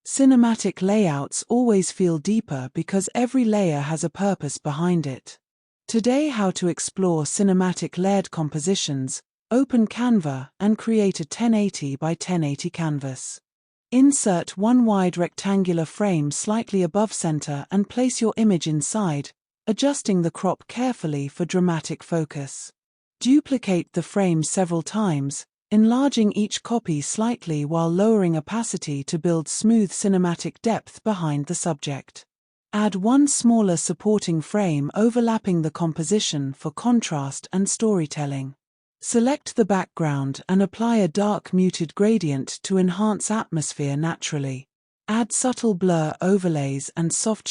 Cinematic layouts always feel deeper because every layer has a purpose behind it. Today, how to explore cinematic layered compositions. Open Canva and create a 1080 by 1080 canvas. Insert one wide rectangular frame slightly above center and place your image inside, adjusting the crop carefully for dramatic focus. Duplicate the frame several times, enlarging each copy slightly while lowering opacity to build smooth cinematic depth behind the subject. Add one smaller supporting frame overlapping the composition for contrast and storytelling. Select the background and apply a dark muted gradient to enhance atmosphere naturally. Add subtle blur overlays and soft